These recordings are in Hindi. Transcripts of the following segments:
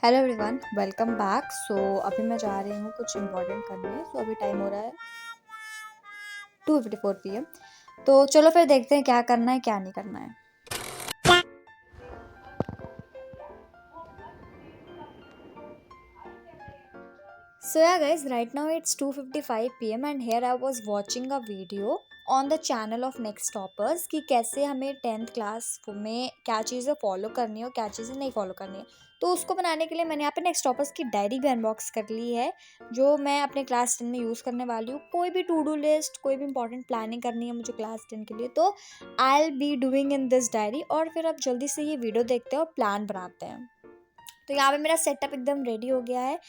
Hello everyone, welcome back. अभी मैं जा रही हूँ कुछ इम्पोर्टेंट करने। अभी टाइम हो रहा है 2:54 PM। तो चलो फिर देखते हैं क्या करना है क्या नहीं करना है। So yeah guys, right now it's 2:55 PM and here I was watching a video on the channel of Next Toppers कि कैसे हमें 10th क्लास में क्या चीज़ें फॉलो करनी है और क्या चीज़ें नहीं फॉलो करनी है। तो उसको बनाने के लिए मैंने यहाँ पे नेक्स्ट टॉपर्स की डायरी भी अनबॉक्स कर ली है, जो मैं अपने क्लास 10 में यूज़ करने वाली हूँ। कोई भी टू डू लिस्ट, कोई भी इंपॉर्टेंट प्लानिंग करनी है मुझे क्लास 10 के लिए, तो I will be doing in this diary. और फिर अब जल्दी से ये वीडियो देखते हैं और प्लान बनाते हैं। तो यहाँ पे मेरा सेटअप एकदम रेडी हो गया है।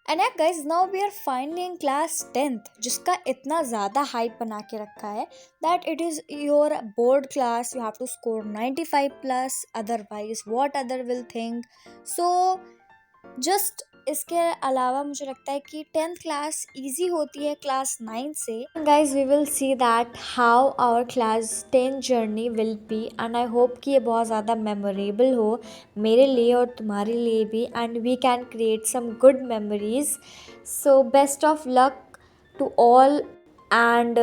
And yeah guys, now we are finally in class 10th, जिसका इतना ज़्यादा हाइप बना के रखा है that it is your board class, you have to score 95 plus, otherwise what other will think. So just इसके अलावा मुझे लगता है कि 10th क्लास इजी होती है क्लास 9 से। Guys we will see that how our class 10 journey will be and I hope कि ये बहुत ज़्यादा मेमोरेबल हो मेरे लिए और तुम्हारे लिए भी, and we can create some good memories. So best of luck to all and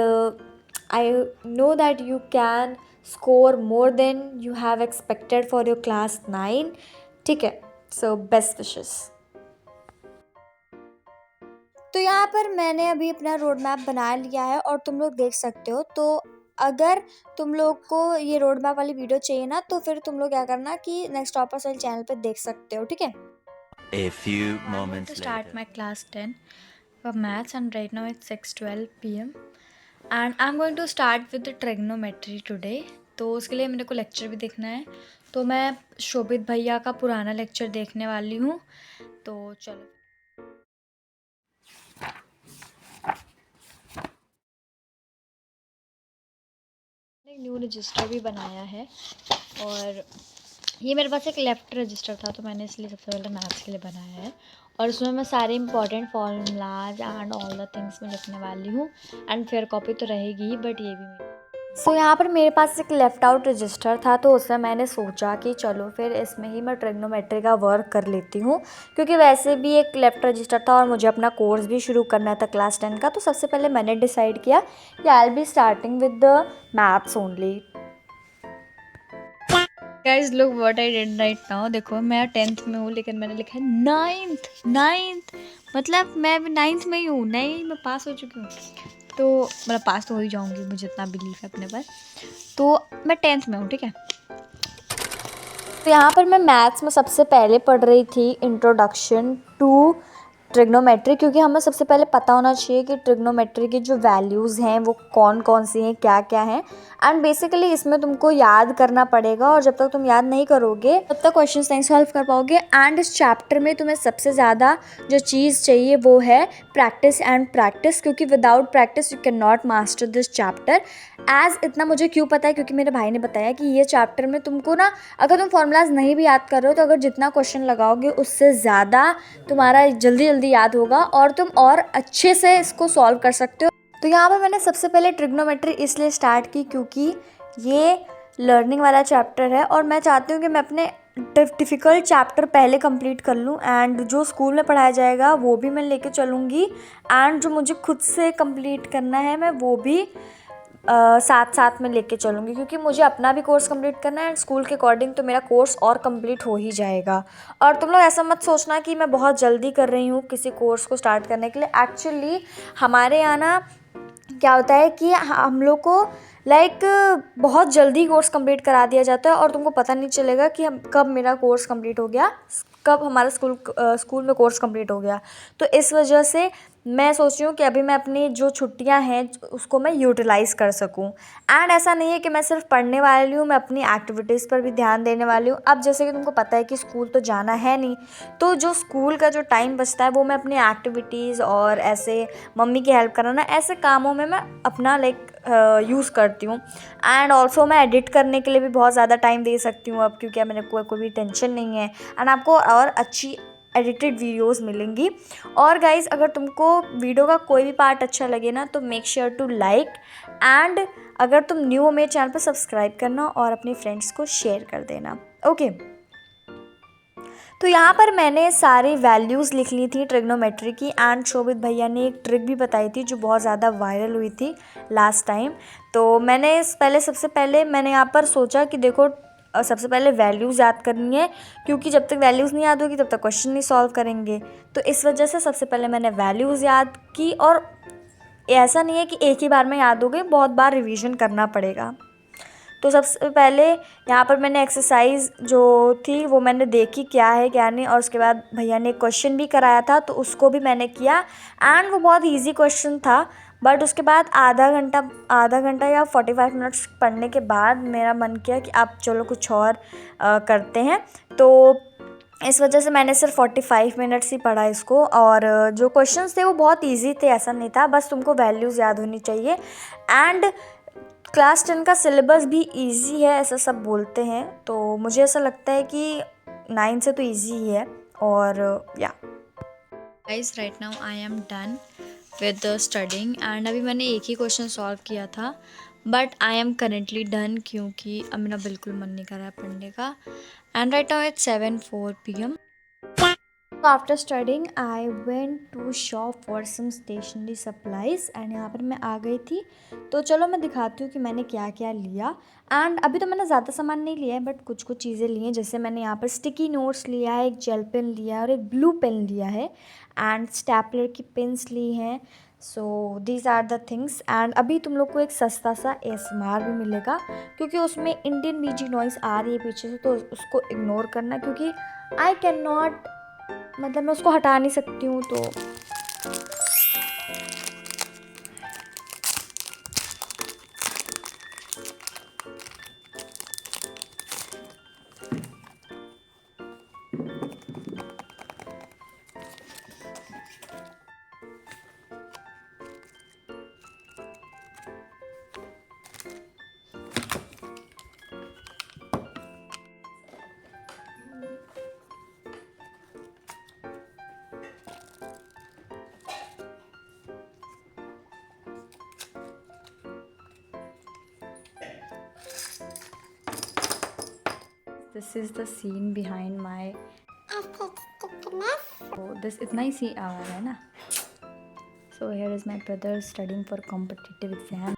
I know that you can score more than you have expected for your class 9। ठीक है, सो बेस्ट विशेस। तो यहाँ पर मैंने अभी अपना रोड मैप बना लिया है और तुम लोग देख सकते हो। तो अगर तुम लोग को ये रोड मैप वाली वीडियो चाहिए ना, तो फिर तुम लोग क्या करना कि नेक्स्ट टॉपर सेल चैनल पे देख सकते हो। ठीक है, A few moments to start later. my class 10 for maths and right now it's 6:12 PM and I'm going to start with the trigonometry today। तो उसके लिए मेरे को लेक्चर भी देखना है, तो मैं शोभित भैया का पुराना लेक्चर देखने वाली हूँ। तो चलो, एक न्यू रजिस्टर भी बनाया है और ये मेरे पास एक लेफ़्ट रजिस्टर था, तो मैंने इसलिए सबसे पहले मैथ्स के लिए बनाया है। और उसमें मैं सारे important formulas and all the things मैं लिखने वाली हूँ। एंड फेयर कॉपी तो रहेगी ही, बट ये भी मेरी। सो यहाँ पर मेरे पास एक लेफ़्ट आउट रजिस्टर था, तो उसमें मैंने सोचा कि चलो फिर इसमें ही मैं ट्रिग्नोमेट्री का वर्क कर लेती हूँ, क्योंकि वैसे भी एक लेफ़्ट रजिस्टर था और मुझे अपना कोर्स भी शुरू करना था क्लास 10 का। तो सबसे पहले मैंने डिसाइड किया कि I will be starting with the maths only. Guys look what I did right now. देखो मैं 10th में हूँ लेकिन मैंने लिखा है 9th। मतलब मैं अभी 9th में ही हूँ, नहीं मैं पास हो चुकी हूँ। तो मतलब पास तो हो ही जाऊँगी, मुझे इतना बिलीफ है अपने पर। तो मैं 10th में हूँ, ठीक है। तो यहाँ पर मैं मैथ्स में सबसे पहले पढ़ रही थी इंट्रोडक्शन टू ट्रिग्नोमेट्री, क्योंकि हमें सबसे पहले पता होना चाहिए कि ट्रिग्नोमेट्री की जो वैल्यूज़ हैं वो कौन कौन सी हैं, क्या क्या हैं। एंड बेसिकली इसमें तुमको याद करना पड़ेगा, और जब तक तुम याद नहीं करोगे तब तक क्वेश्चंस नहीं सॉल्व कर पाओगे। एंड इस चैप्टर में तुम्हें सबसे ज़्यादा जो चीज़ चाहिए वो है प्रैक्टिस एंड प्रैक्टिस, क्योंकि without practice you can not master this chapter. एज इतना मुझे क्यों पता है, क्योंकि मेरे भाई ने बताया कि ये चैप्टर में तुमको ना, अगर तुम फॉर्मूलाज नहीं भी याद कर रहे हो तो अगर जितना क्वेश्चन लगाओगे उससे ज़्यादा तुम्हारा जल्दी जल्दी याद होगा और तुम और अच्छे से इसको सॉल्व कर सकते हो। तो यहाँ पर मैंने सबसे पहले ट्रिग्नोमेट्री इसलिए स्टार्ट की क्योंकि ये लर्निंग वाला चैप्टर है और मैं चाहती हूँ कि मैं अपने डिफ़िकल्ट चैप्टर पहले कंप्लीट कर लूँ, एंड जो स्कूल में पढ़ाया जाएगा वो भी मैं लेके चलूँगी, एंड जो मुझे खुद से कंप्लीट करना है मैं वो भी साथ साथ में लेके चलूँगी, क्योंकि मुझे अपना भी कोर्स कंप्लीट करना है एंड स्कूल के अकॉर्डिंग तो मेरा कोर्स और कंप्लीट हो ही जाएगा। और तुम लोग ऐसा मत सोचना कि मैं बहुत जल्दी कर रही हूँ किसी कोर्स को स्टार्ट करने के लिए। एक्चुअली हमारे यहाँ ना क्या होता है कि हम लोग को बहुत जल्दी कोर्स कंप्लीट करा दिया जाता है और तुमको पता नहीं चलेगा कि हम कब मेरा कोर्स कंप्लीट हो गया, कब हमारा स्कूल में कोर्स कंप्लीट हो गया। तो इस वजह से मैं सोच रही हूँ कि अभी मैं अपनी जो छुट्टियाँ हैं उसको मैं यूटिलाइज़ कर सकूँ। एंड ऐसा नहीं है कि मैं सिर्फ पढ़ने वाली हूँ, मैं अपनी एक्टिविटीज़ पर भी ध्यान देने वाली हूँ। अब जैसे कि तुमको पता है कि स्कूल तो जाना है नहीं, तो जो स्कूल का जो टाइम बचता है वो मैं अपनी एक्टिविटीज़ और ऐसे मम्मी की हेल्प कराना, ऐसे कामों में मैं अपना यूज़ करती हूँ। एंड ऑल्सो मैं एडिट करने के लिए भी बहुत ज़्यादा टाइम दे सकती हूँ अब, क्योंकि मेरे को कोई भी टेंशन नहीं है एंड आपको और अच्छी एडिटेड वीडियोस मिलेंगी। और गाइज़ अगर तुमको वीडियो का कोई भी पार्ट अच्छा लगे ना तो make sure to like, and अगर तुम न्यू हो मेरे चैनल पर सब्सक्राइब करना और अपने फ्रेंड्स को शेयर कर देना। ओके, तो यहाँ पर मैंने सारी वैल्यूज़ लिख ली थी ट्रिग्नोमेट्री की। एंड शोभित भैया ने एक ट्रिक भी बताई थी जो बहुत ज़्यादा वायरल हुई थी लास्ट टाइम। तो मैंने सबसे पहले मैंने यहाँ पर सोचा कि देखो सबसे पहले वैल्यूज़ याद करनी है, क्योंकि जब तक वैल्यूज़ नहीं याद होगी तब तक क्वेश्चन नहीं सॉल्व करेंगे। तो इस वजह से सबसे पहले मैंने वैल्यूज़ याद की, और ऐसा नहीं है कि एक ही बार में याद हो गई, बहुत बार रिवीजन करना पड़ेगा। तो सबसे पहले यहाँ पर मैंने एक्सरसाइज जो थी वो मैंने देखी क्या है क्या नहीं, और उसके बाद भैया ने क्वेश्चन भी कराया था तो उसको भी मैंने किया। एंड वो बहुत इजी क्वेश्चन था, बट उसके बाद आधा घंटा या 45 मिनट्स पढ़ने के बाद मेरा मन किया कि अब चलो कुछ और करते हैं। तो इस वजह से मैंने सिर्फ 45 मिनट्स ही पढ़ा इसको। और जो क्वेश्चंस थे वो बहुत इजी थे, ऐसा नहीं था, बस तुमको वैल्यूज़ याद होनी चाहिए। एंड क्लास 10 का सिलेबस भी इजी है ऐसा सब बोलते हैं, तो मुझे ऐसा लगता है कि 9 से तो इजी ही है। और या guys, right now I am done with the studying. And अभी मैंने एक ही क्वेश्चन सॉल्व किया था, but I am currently done क्योंकि अब मेरा बिल्कुल मन नहीं कर रहा है पढ़ने का। And right now it's 7:04 PM. So after studying I went to shop for some stationery supplies, and यहाँ पर मैं आ गई थी। तो चलो मैं दिखाती हूँ कि मैंने क्या क्या लिया। एंड अभी तो मैंने ज़्यादा सामान नहीं लिया है, बट कुछ कुछ चीज़ें ली हैं। जैसे मैंने यहाँ पर स्टिकी नोट्स लिया है, एक जेल पेन लिया है और एक ब्लू पेन लिया है, एंड स्टेपलर की पिन्स ली हैं। So these are the things. And अभी तुम लोग को एक सस्ता सा ASMR भी मिलेगा, क्योंकि उसमें इंडियन BG नॉइस आ रही है पीछे से, तो उसको इग्नोर करना, क्योंकि आई कैन नॉट, मतलब मैं उसको हटा नहीं सकती हूँ। तो this is the scene behind my, तो दिस इतना ही सी आ रहा है ना। So here is my brother studying for competitive exam.